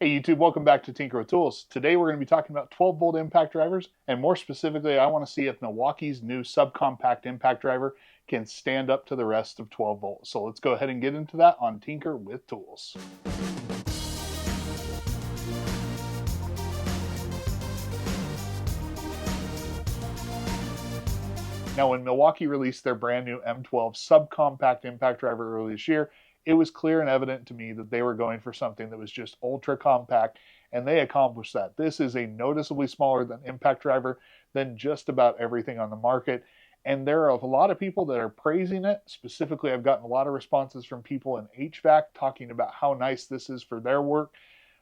Hey YouTube, welcome back to Tinker with Tools. Today we're going to be talking about 12 volt impact drivers, and more specifically I want to see if Milwaukee's new subcompact impact driver can stand up to the rest of 12 volts. So let's go ahead and get into that on Tinker with Tools. Now, when Milwaukee released their brand new M12 subcompact impact driver earlier this year, it was clear and evident to me that they were going for something that was just ultra compact, and they accomplished that. This is a noticeably smaller than impact driver than just about everything on the market, and there are a lot of people that are praising it. Specifically, I've gotten a lot of responses from people in HVAC talking about how nice this is for their work,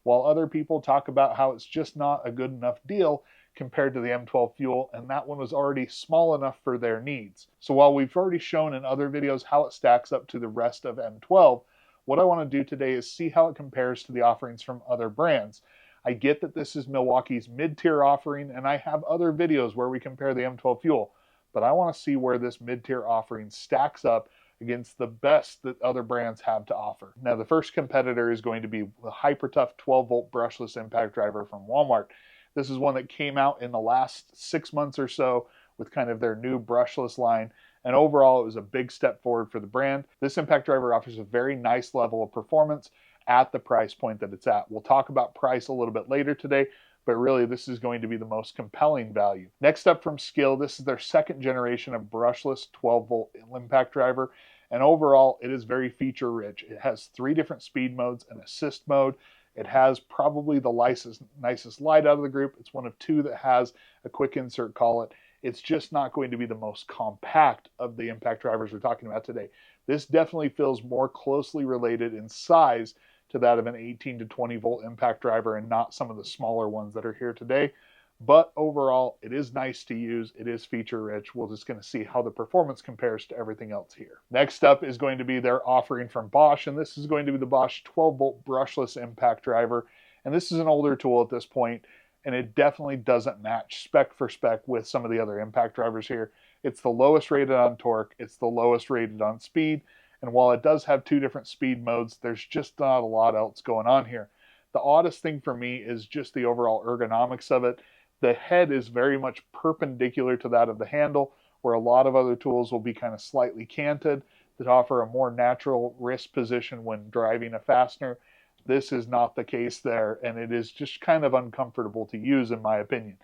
while other people talk about how it's just not a good enough deal compared to the M12 fuel, and that one was already small enough for their needs. So while we've already shown in other videos how it stacks up to the rest of M12, what I want to do today is see how it compares to the offerings from other brands. I get that this is Milwaukee's mid-tier offering, and I have other videos where we compare the M12 fuel, but I want to see where this mid-tier offering stacks up against the best that other brands have to offer. Now, the first competitor is going to be the Hyper Tough 12 volt brushless impact driver from Walmart. This is one that came out in the last 6 months or so with kind of their new brushless line. And overall, it was a big step forward for the brand. This impact driver offers a very nice level of performance at the price point that it's at. We'll talk about price a little bit later today, but really this is going to be the most compelling value. Next up from Skil, this is their second generation of brushless 12 volt impact driver. And overall, it is very feature rich. It has 3 different speed modes, an assist mode. It has probably the nicest light out of the group. It's one of 2 that has a quick insert collet. It's just not going to be the most compact of the impact drivers we're talking about today. This definitely feels more closely related in size to that of an 18 to 20 volt impact driver and not some of the smaller ones that are here today. But overall, it is nice to use. It is feature rich. We're just going to see how the performance compares to everything else here. Next up is going to be their offering from Bosch, and this is going to be the Bosch 12 volt brushless impact driver. And this is an older tool at this point, and it definitely doesn't match spec for spec with some of the other impact drivers here. It's the lowest rated on torque. It's the lowest rated on speed. And while it does have 2 different speed modes, there's just not a lot else going on here. The oddest thing for me is just the overall ergonomics of it. The head is very much perpendicular to that of the handle, where a lot of other tools will be kind of slightly canted that offer a more natural wrist position when driving a fastener. This is not the case there, and it is just kind of uncomfortable to use in my opinion.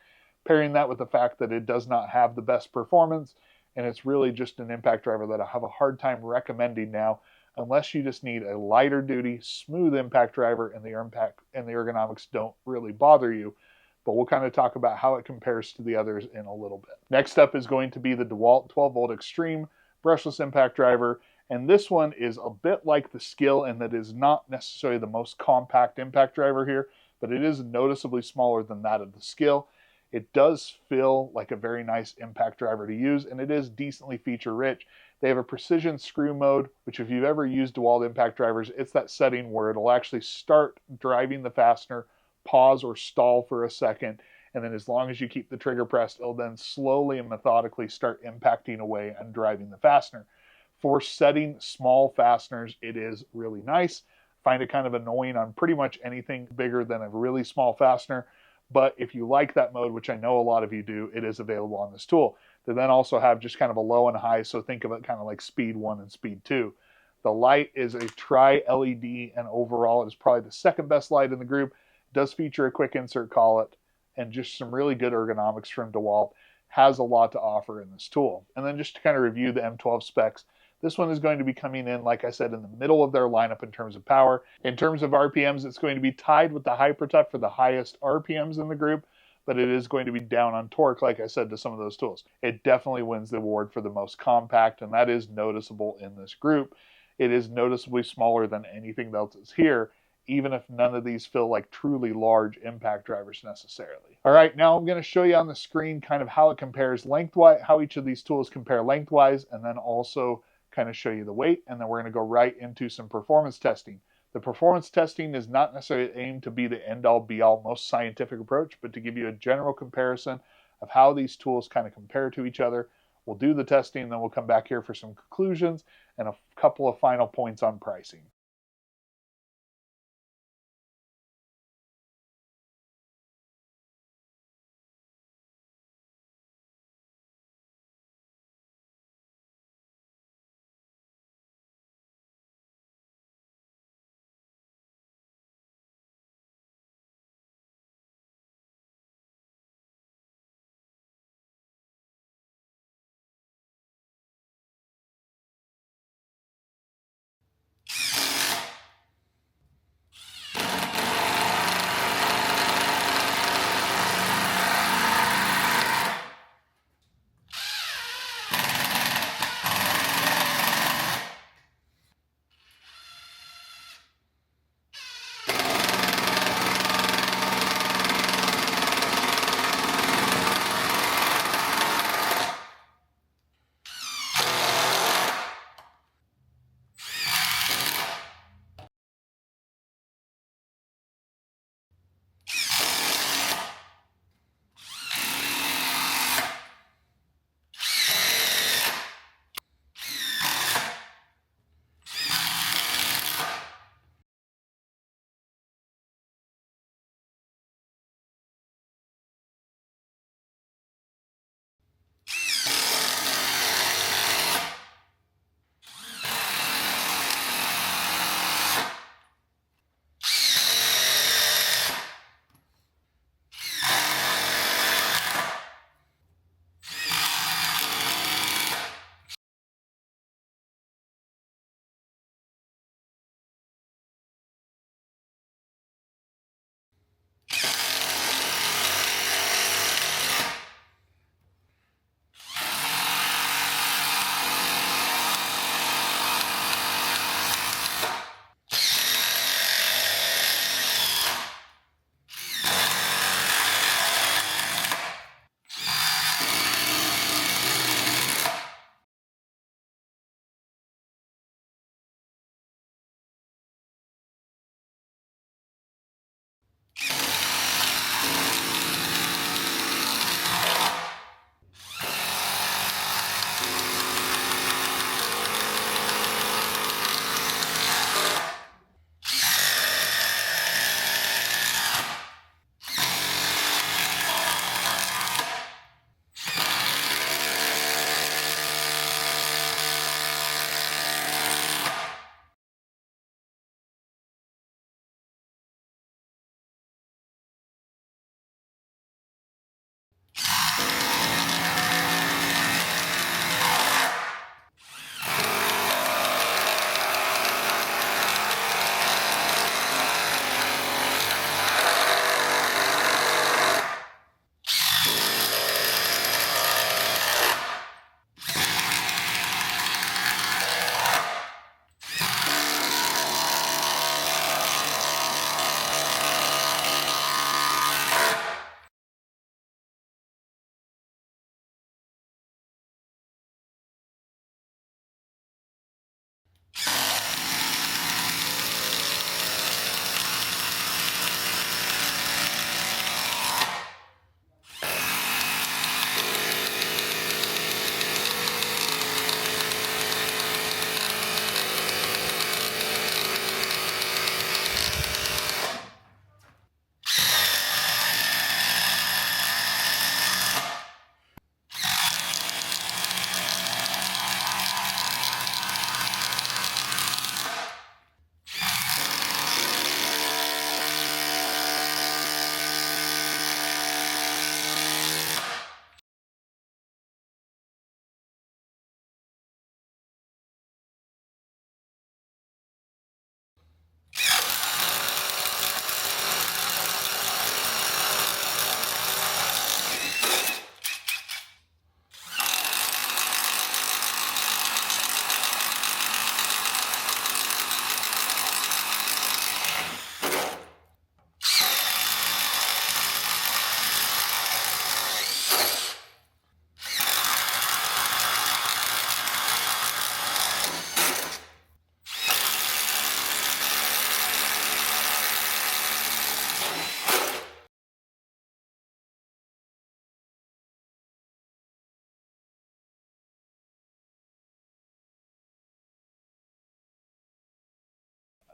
Pairing that with the fact that it does not have the best performance, and it's really just an impact driver that I have a hard time recommending now, unless you just need a lighter duty, smooth impact driver and the ergonomics don't really bother you. But we'll kind of talk about how it compares to the others in a little bit. Next up is going to be the Dewalt 12 volt Extreme brushless impact driver. And this one is a bit like the Skil in that it is not necessarily the most compact impact driver here, but it is noticeably smaller than that of the Skil. It does feel like a very nice impact driver to use, and it is decently feature rich. They have a precision screw mode, which if you've ever used Dewalt impact drivers, it's that setting where it'll actually start driving the fastener, pause or stall for a second, and then as long as you keep the trigger pressed, it'll then slowly and methodically start impacting away and driving the fastener. For setting small fasteners, it is really nice. Find it kind of annoying on pretty much anything bigger than a really small fastener, but if you like that mode, which I know a lot of you do, it is available on this tool. They then also have just kind of a low and high, so think of it kind of like speed 1 and speed 2. The light is a tri-LED, and overall it is probably the second best light in the group. Does feature a quick insert collet and just some really good ergonomics from Dewalt. Has a lot to offer in this tool. And then just to kind of review the M12 specs, this one is going to be coming in, like I said, in the middle of their lineup in terms of power. In terms of RPMs, it's going to be tied with the Hyper Tough for the highest RPMs in the group, but it is going to be down on torque, like I said, to some of those tools. It definitely wins the award for the most compact, and that is noticeable in this group. It is noticeably smaller than anything else is here, even if none of these feel like truly large impact drivers necessarily. All right, now I'm going to show you on the screen kind of how it compares lengthwise, how each of these tools compare lengthwise, and then also kind of show you the weight, and then we're going to go right into some performance testing. The performance testing is not necessarily aimed to be the end-all be-all most scientific approach, but to give you a general comparison of how these tools kind of compare to each other. We'll do the testing, and then we'll come back here for some conclusions and a couple of final points on pricing.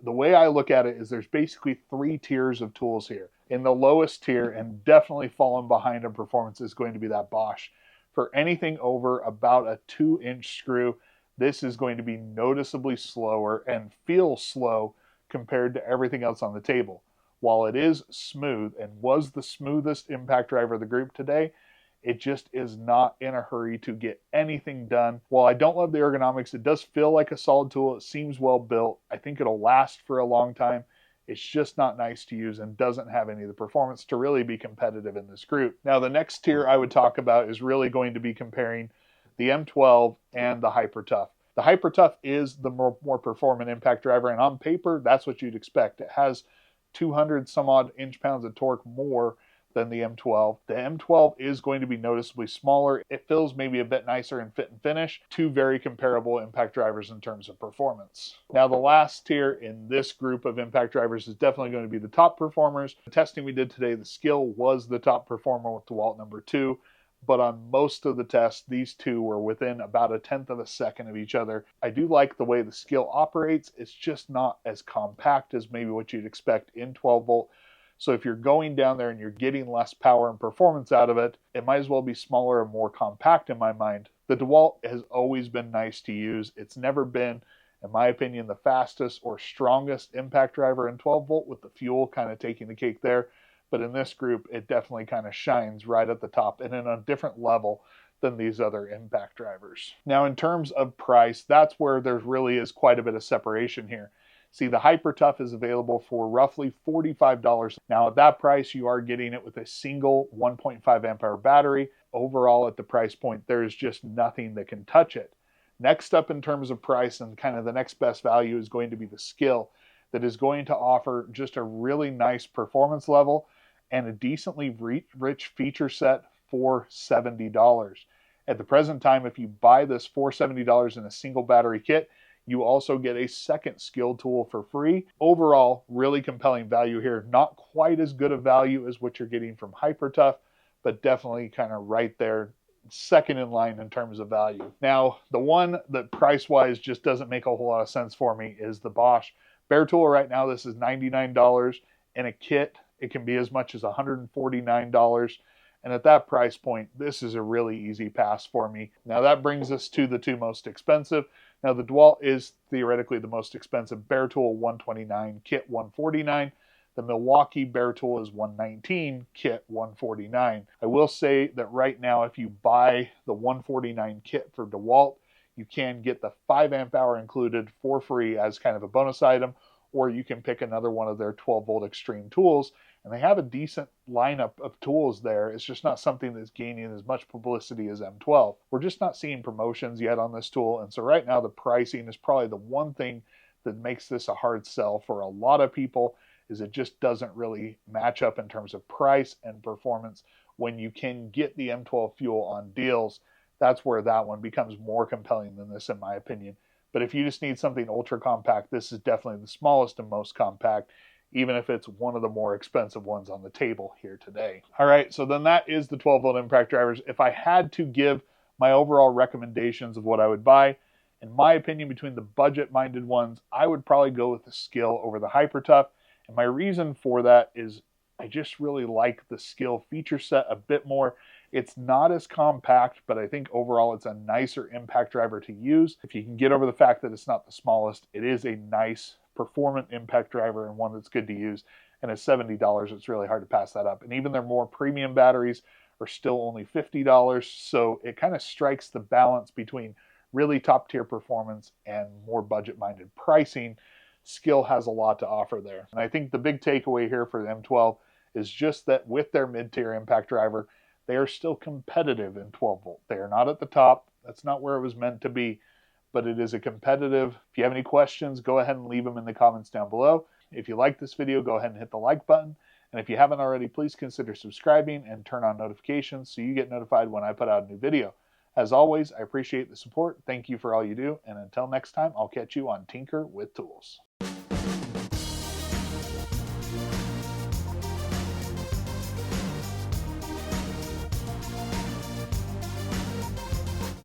The way I look at it is there's basically 3 tiers of tools here. In the lowest tier, and definitely falling behind in performance, is going to be that Bosch. For anything over about a 2-inch screw, this is going to be noticeably slower and feel slow compared to everything else on the table. While it is smooth and was the smoothest impact driver of the group today, it just is not in a hurry to get anything done. While I don't love the ergonomics, it does feel like a solid tool. It seems well built. I think it'll last for a long time. It's just not nice to use and doesn't have any of the performance to really be competitive in this group. Now, the next tier I would talk about is really going to be comparing the M12 and the Hyper Tough. The Hyper Tough is the more performant impact driver, and on paper, that's what you'd expect. It has 200 some odd inch-pounds of torque more than the M12. The M12 is going to be noticeably smaller. It feels maybe a bit nicer in fit and finish. 2 very comparable impact drivers in terms of performance. Now, the last tier in this group of impact drivers is definitely going to be the top performers. The testing we did today, the Skil was the top performer with Dewalt number 2. But on most of the tests, these two were within about 1/10 of a second of each other. I do like the way the Skil operates. It's just not as compact as maybe what you'd expect in 12 volt. So if you're going down there and you're getting less power and performance out of it, it might as well be smaller and more compact in my mind. The Dewalt has always been nice to use. It's never been, in my opinion, the fastest or strongest impact driver in 12 volt, with the fuel kind of taking the cake there. But in this group, it definitely kind of shines right at the top and in a different level than these other impact drivers. Now, in terms of price, that's where there really is quite a bit of separation here. See, the Hyper Tough is available for roughly $45. Now, at that price, you are getting it with a single 1.5 amp hour battery. Overall, at the price point, there's just nothing that can touch it. Next up in terms of price and kind of the next best value is going to be the Skil, that is going to offer just a really nice performance level and a decently rich feature set for $70. At the present time, if you buy this for $70 in a single battery kit, you also get a second Skil tool for free. Overall, really compelling value here. Not quite as good a value as what you're getting from Hyper Tough, but definitely kind of right there, second in line in terms of value. Now, the one that price-wise just doesn't make a whole lot of sense for me is the Bosch. Bare tool right now, this is $99. In a kit, it can be as much as $149. And at that price point, this is a really easy pass for me. Now that brings us to the 2 most expensive. Now the Dewalt is theoretically the most expensive. Bare tool $129, kit $149. The Milwaukee bare tool is $119, kit $149. I will say that right now, if you buy the $149 kit for Dewalt, you can get the 5 amp hour included for free as kind of a bonus item, or you can pick another one of their 12 volt extreme tools. And they have a decent lineup of tools there. It's just not something that's gaining as much publicity as M12. We're just not seeing promotions yet on this tool. And so right now the pricing is probably the one thing that makes this a hard sell for a lot of people, is it just doesn't really match up in terms of price and performance. When you can get the M12 fuel on deals, that's where that one becomes more compelling than this, in my opinion. But if you just need something ultra compact, this is definitely the smallest and most compact, even if it's one of the more expensive ones on the table here today. All right, so then that is the 12 volt impact drivers. If I had to give my overall recommendations of what I would buy, in my opinion, between the budget-minded ones, I would probably go with the Skil over the Hyper Tough. And my reason for that is I just really like the Skil feature set a bit more. It's not as compact, but I think overall it's a nicer impact driver to use. If you can get over the fact that it's not the smallest, it is a nice performant impact driver and one that's good to use. And at $70, it's really hard to pass that up. And even their more premium batteries are still only $50. So it kind of strikes the balance between really top tier performance and more budget minded pricing. Skil has a lot to offer there. And I think the big takeaway here for the M12 is just that with their mid-tier impact driver, they are still competitive in 12 volt. They are not at the top. That's not where it was meant to be, but it is a competitive. If you have any questions, go ahead and leave them in the comments down below. If you like this video, go ahead and hit the like button. And if you haven't already, please consider subscribing and turn on notifications so you get notified when I put out a new video. As always, I appreciate the support. Thank you for all you do. And until next time, I'll catch you on Tinker with Tools.